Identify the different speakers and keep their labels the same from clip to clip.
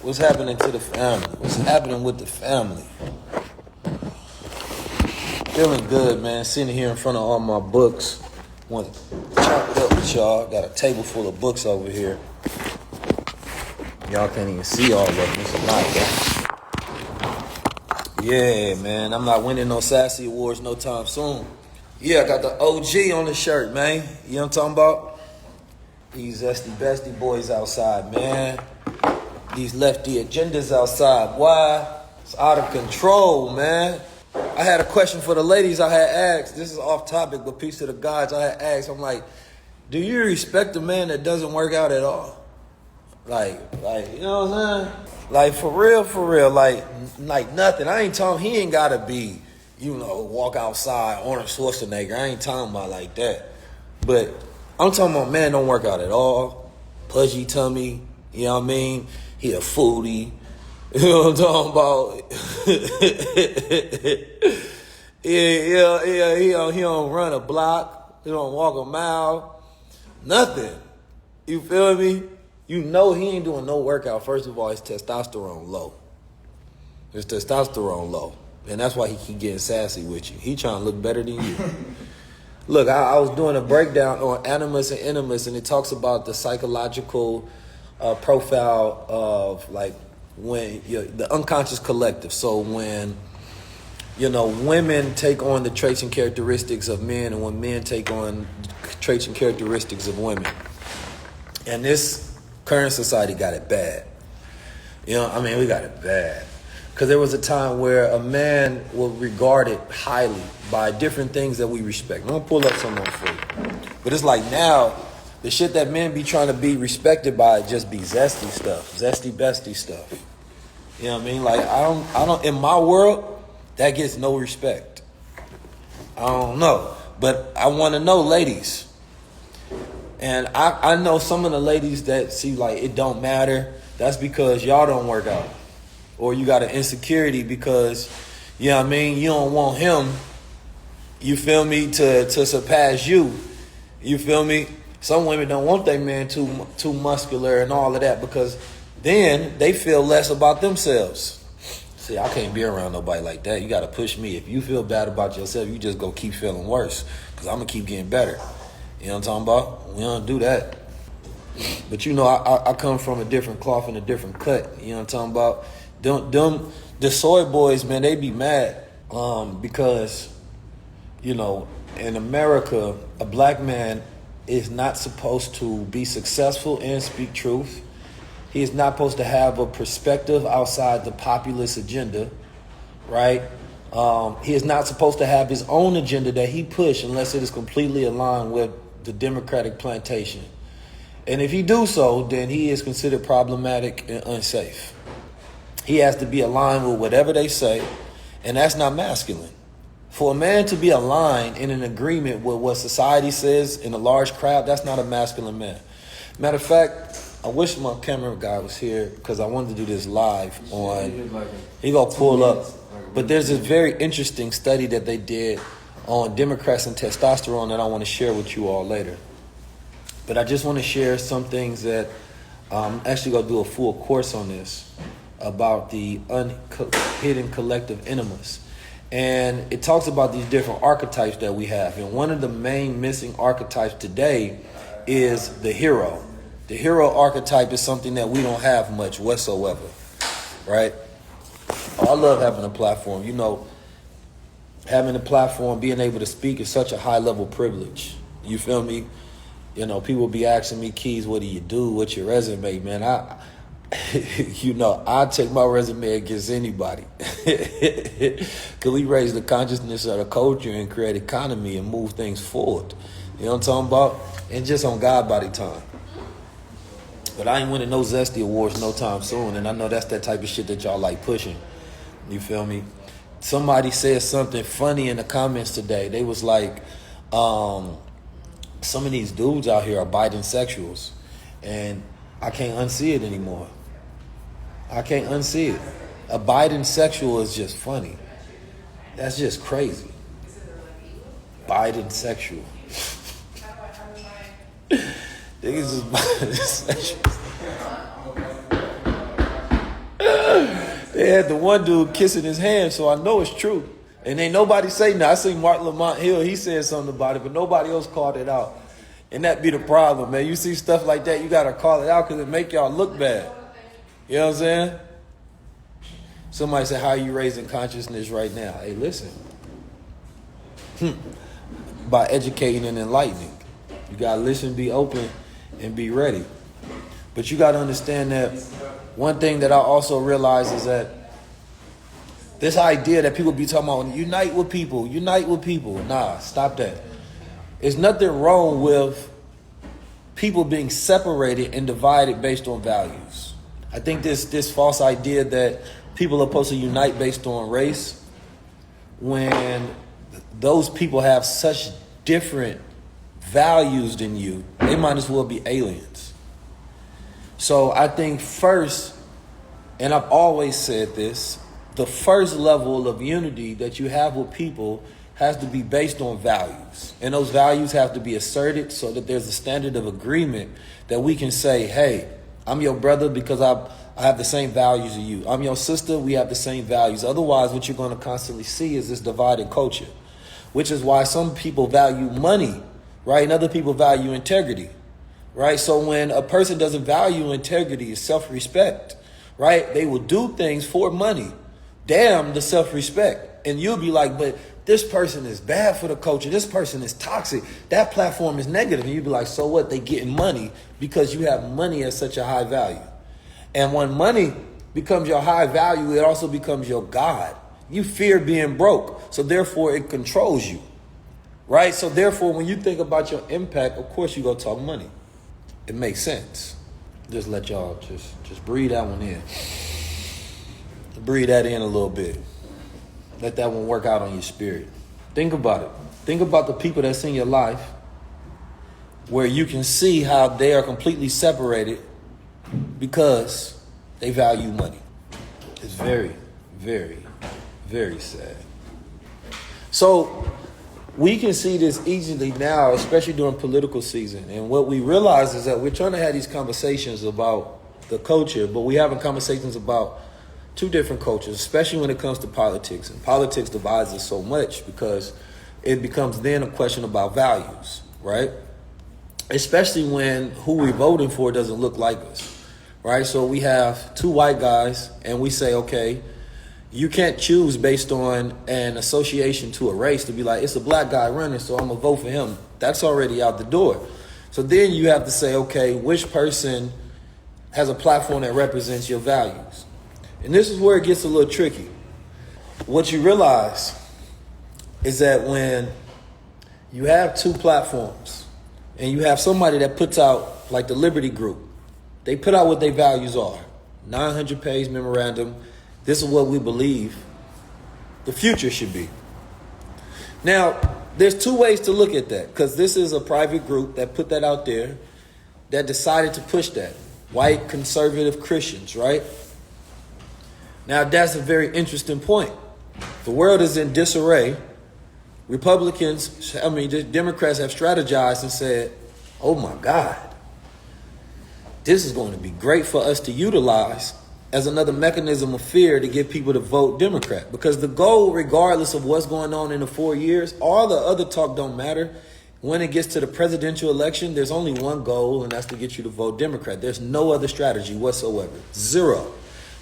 Speaker 1: What's happening to the family? What's happening with the family? Feeling good, man. Sitting here in front of all my books. Want to chop it up with y'all. Got a table full of books over here. Y'all can't even see all of them. It's a lot, though. Yeah, man. I'm not winning no Sassy Awards no time soon. Yeah, I got the OG on the shirt, man. You know what I'm talking about? These zesty bestie boys outside, man. These lefty agendas outside. Why? It's out of control, man. I had a question for the ladies I had asked. This is off topic, but peace to the gods. I had asked, I'm like, do you respect a man that doesn't work out at all? Like, you know what I'm saying? Like, for real, like nothing. I ain't talking, he ain't gotta be, walk outside, Arnold Schwarzenegger. I ain't talking about like that. But I'm talking about man don't work out at all. Pudgy tummy, you know what I mean? He a foodie. You know what I'm talking about? Yeah, he don't run a block. He don't walk a mile. Nothing. You feel me? You know he ain't doing no workout. First of all, his testosterone low. His testosterone low. And that's why he keep getting sassy with you. He trying to look better than you. Look, I was doing a breakdown on animus and inimus, and it talks about the psychological profile of like when the unconscious collective. So when women take on the traits and characteristics of men, and when men take on traits and characteristics of women, and this current society got it bad. We got it bad because there was a time where a man was regarded highly by different things that we respect. I'm gonna pull up some of them for you, but it's like now. The shit that men be trying to be respected by just be zesty stuff, zesty bestie stuff. You know what I mean? Like I don't. In my world, that gets no respect. I don't know, but I want to know, ladies. And I know some of the ladies that see like it don't matter. That's because y'all don't work out, or you got an insecurity because you know what I mean. You don't want him. You feel me to surpass you. You feel me. Some women don't want their man too muscular and all of that because then they feel less about themselves. See, I can't be around nobody like that. You got to push me. If you feel bad about yourself, you just go keep feeling worse because I'm going to keep getting better. You know what I'm talking about? We don't do that. But I come from a different cloth and a different cut. You know what I'm talking about? The soy boys, man, they be mad because, in America, a black man is not supposed to be successful and speak truth. He is not supposed to have a perspective outside the populist agenda, right? He is not supposed to have his own agenda that he push unless it is completely aligned with the Democratic plantation. And if he do so, then he is considered problematic and unsafe. He has to be aligned with whatever they say, and that's not masculine. For a man to be aligned in an agreement with what society says in a large crowd, that's not a masculine man. Matter of fact, I wish my camera guy was here because I wanted to do this live on. He gonna pull up, but there's a very interesting study that they did on Democrats and testosterone that I want to share with you all later. But I just want to share some things that I'm actually gonna do a full course on this about the hidden collective animus. And it talks about these different archetypes that we have. And one of the main missing archetypes today is the hero. The hero archetype is something that we don't have much whatsoever, right? I love having a platform. Having a platform, being able to speak is such a high-level privilege. You feel me? People be asking me, Keys, what do you do? What's your resume, man? I take my resume against anybody. Because we raise the consciousness of the culture and create economy and move things forward. You know what I'm talking about? And just on God body time. But I ain't winning no Zesty Awards no time soon. And I know that's that type of shit that y'all like pushing. You feel me? Somebody said something funny in the comments today. They was like, some of these dudes out here are bisexuals. And I can't unsee it anymore. I can't unsee it. A bisexual is just funny. That's just crazy. Bisexual. Niggas is bisexual. They had the one dude kissing his hand, so I know it's true. And ain't nobody say nothing. I seen Martin Lamont Hill, he said something about it, but nobody else called it out. And that be the problem, man. You see stuff like that, you got to call it out because it make y'all look bad. You know what I'm saying? Somebody said, how are you raising consciousness right now? Hey, listen. By educating and enlightening. You got to listen, be open, and be ready. But you got to understand that one thing that I also realize is that this idea that people be talking about, unite with people. Nah, stop that. There's nothing wrong with people being separated and divided based on values. I think this false idea that people are supposed to unite based on race, when those people have such different values than you, they might as well be aliens. So I think first, and I've always said this, the first level of unity that you have with people has to be based on values. And those values have to be asserted so that there's a standard of agreement that we can say, hey, I'm your brother because I have the same values as you. I'm your sister, we have the same values. Otherwise, what you're going to constantly see is this divided culture, which is why some people value money, right? And other people value integrity, right? So when a person doesn't value integrity, self-respect, right? They will do things for money. Damn the self-respect. And you'll be like, but this person is bad for the culture. This person is toxic. That platform is negative. And you'll be like, so what? They getting money because you have money at such a high value. And when money becomes your high value, it also becomes your God. You fear being broke. So therefore it controls you, right? So therefore, when you think about your impact, of course you go talk money. It makes sense. Just let y'all just breathe that one in. Breathe that in a little bit. Let that one work out on your spirit. Think about it. Think about the people that's in your life where you can see how they are completely separated because they value money. It's very, very, very sad. So we can see this easily now, especially during political season. And what we realize is that we're trying to have these conversations about the culture, but we're having conversations about two different cultures, especially when it comes to politics. And politics divides us so much because it becomes then a question about values, right? Especially when who we're voting for doesn't look like us, right? So we have two white guys and we say, okay, you can't choose based on an association to a race to be like, it's a black guy running, so I'm going to vote for him. That's already out the door. So then you have to say, okay, which person has a platform that represents your values? And this is where it gets a little tricky. What you realize is that when you have two platforms and you have somebody that puts out, like the Liberty Group, they put out what their values are. 900-page memorandum. This is what we believe the future should be. Now, there's two ways to look at that, because this is a private group that put that out there that decided to push that. White conservative Christians, right? Now, that's a very interesting point. The world is in disarray. Democrats have strategized and said, oh my God, this is going to be great for us to utilize as another mechanism of fear to get people to vote Democrat. Because the goal, regardless of what's going on in the 4 years, all the other talk don't matter. When it gets to the presidential election, there's only one goal, and that's to get you to vote Democrat. There's no other strategy whatsoever. Zero.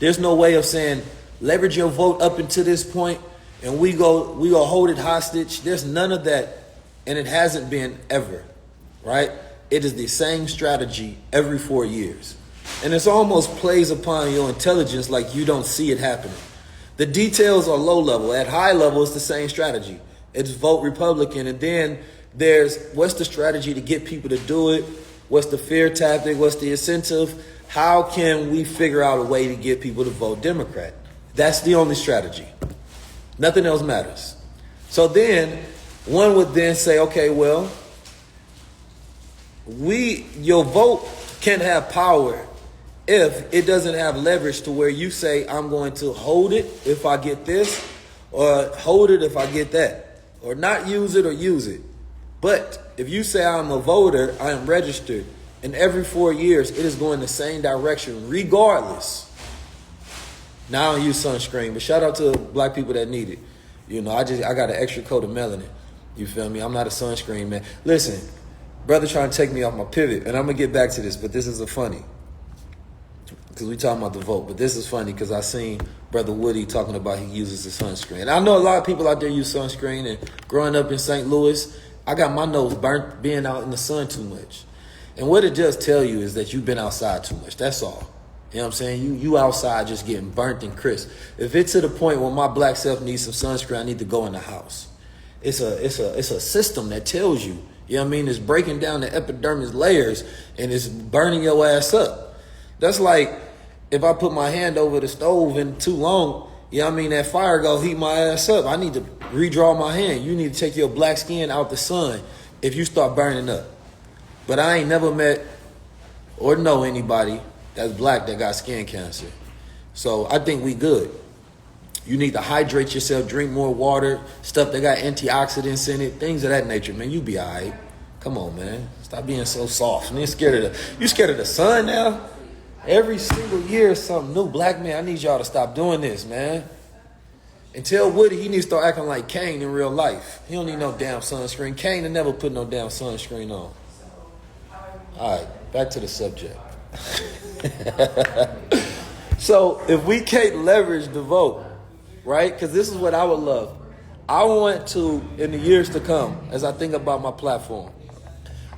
Speaker 1: There's no way of saying, leverage your vote up until this point, and we go hold it hostage. There's none of that, and it hasn't been ever, right? It is the same strategy every 4 years. And it's almost plays upon your intelligence like you don't see it happening. The details are low level. At high level, it's the same strategy. It's vote Republican, and then there's what's the strategy to get people to do it? What's the fear tactic? What's the incentive? How can we figure out a way to get people to vote Democrat? That's the only strategy. Nothing else matters. So then one would then say, okay, well, your vote can't have power if it doesn't have leverage to where you say, I'm going to hold it if I get this, or hold it if I get that, or not use it or use it. But if you say I'm a voter, I am registered, and every 4 years it is going the same direction regardless. Now I don't use sunscreen, but shout out to black people that need it. You know, I got an extra coat of melanin. You feel me? I'm not a sunscreen man. Listen, brother trying to take me off my pivot, and I'm gonna get back to this, but this is a funny. Because we talking about the vote, but this is funny because I seen Brother Woody talking about he uses the sunscreen. And I know a lot of people out there use sunscreen, and growing up in St. Louis, I got my nose burnt being out in the sun too much. And what it does tell you is that you've been outside too much. That's all. You know what I'm saying? You outside just getting burnt and crisp. If it's to the point where my black self needs some sunscreen, I need to go in the house. It's a system that tells you. You know what I mean? It's breaking down the epidermis layers and it's burning your ass up. That's like if I put my hand over the stove and too long, you know what I mean? That fire go heat my ass up. I need to redraw my hand. You need to take your black skin out the sun if you start burning up. But I ain't never met or know anybody that's black that got skin cancer. So I think we good. You need to hydrate yourself, drink more water, stuff that got antioxidants in it, things of that nature, man. You be all right. Come on, man. Stop being so soft. Man, you scared of the sun now? Every single year something new. Black man, I need y'all to stop doing this, man. And tell Woody he needs to start acting like Kane in real life. He don't need no damn sunscreen. Kane had never put no damn sunscreen on. All right, back to the subject. So if we can't leverage the vote, right? Because this is what I would love. I want to, in the years to come, as I think about my platform,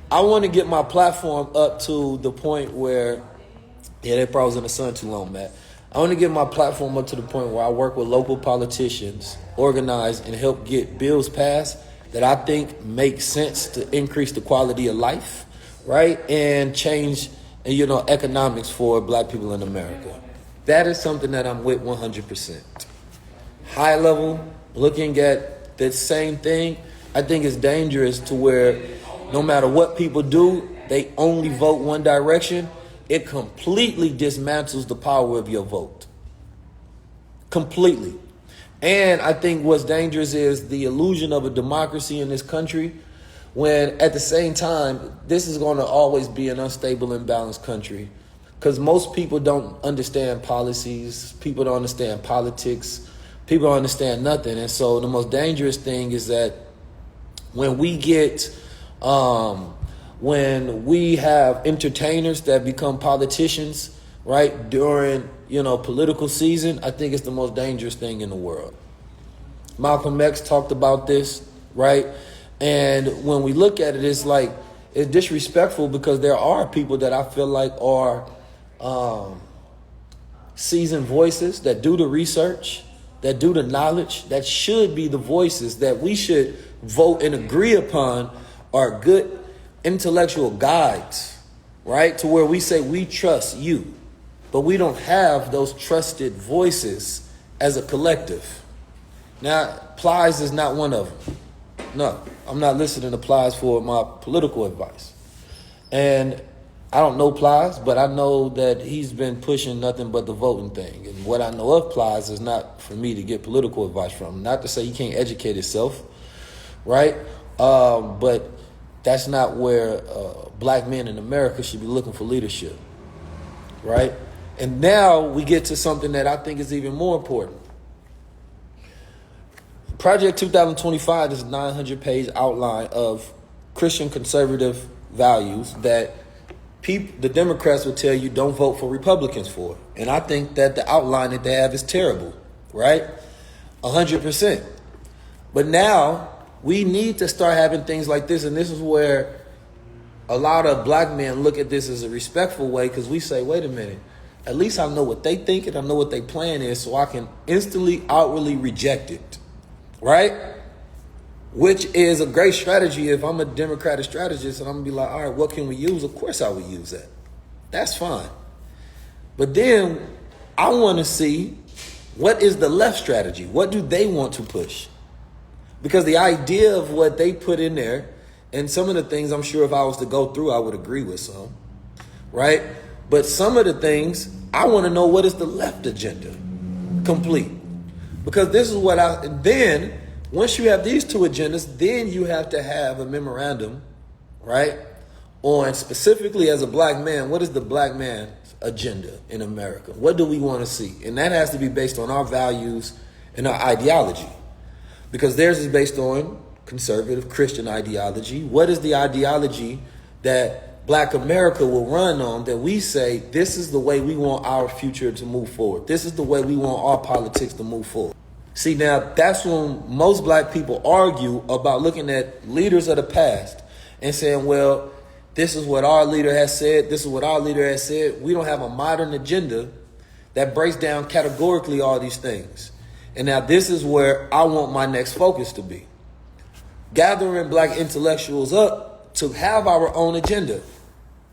Speaker 1: I want to get my platform up to the point where, yeah, that probably was in the sun too long, Matt. I want to get my platform up to the point where I work with local politicians, organize and help get bills passed that I think make sense to increase the quality of life, right? And change, economics for black people in America. That is something that I'm with 100%. High level, looking at that same thing, I think it's dangerous to where no matter what people do, they only vote one direction. It completely dismantles the power of your vote. Completely. And I think what's dangerous is the illusion of a democracy in this country, when at the same time, this is going to always be an unstable, imbalanced country. Because most people don't understand policies, people don't understand politics, people don't understand nothing. And so the most dangerous thing is that when we get, when we have entertainers that become politicians, right, during, political season, I think it's the most dangerous thing in the world. Malcolm X talked about this, right? And when we look at it, it's like, it's disrespectful because there are people that I feel like are seasoned voices that do the research, that do the knowledge, that should be the voices that we should vote and agree upon are good intellectual guides, right? To where we say we trust you, but we don't have those trusted voices as a collective. Now, Plies is not one of them. No, I'm not listening to Plies for my political advice. And I don't know Plies, but I know that he's been pushing nothing but the voting thing. And what I know of Plies is not for me to get political advice from. Not to say he can't educate himself, right? But that's not where black men in America should be looking for leadership, right? And now we get to something that I think is even more important. Project 2025 is a 900-page outline of Christian conservative values that the Democrats will tell you don't vote for Republicans for. And I think that the outline that they have is terrible, right? 100%. But now we need to start having things like this. And this is where a lot of black men look at this as a respectful way, because we say, wait a minute, at least I know what they think and I know what their plan is, so I can instantly, outwardly reject it, right? Which is a great strategy if I'm a Democratic strategist and I'm going to be like, all right, what can we use? Of course I would use that. That's fine. But then I want to see, what is the left strategy? What do they want to push? Because the idea of what they put in there, and some of the things I'm sure if I was to go through, I would agree with some, right? But some of the things, I want to know, what is the left agenda complete? Because this is what then once you have these two agendas, then you have to have a memorandum, right? On specifically as a black man, what is the black man's agenda in America? What do we want to see? And that has to be based on our values and our ideology. Because theirs is based on conservative Christian ideology. What is the ideology that Black America will run on, that we say, this is the way we want our future to move forward? This is the way we want our politics to move forward. See, now, that's when most Black people argue about looking at leaders of the past and saying, well, this is what our leader has said. This is what our leader has said. We don't have a modern agenda that breaks down categorically all these things. And now this is where I want my next focus to be. Gathering Black intellectuals up to have our own agenda.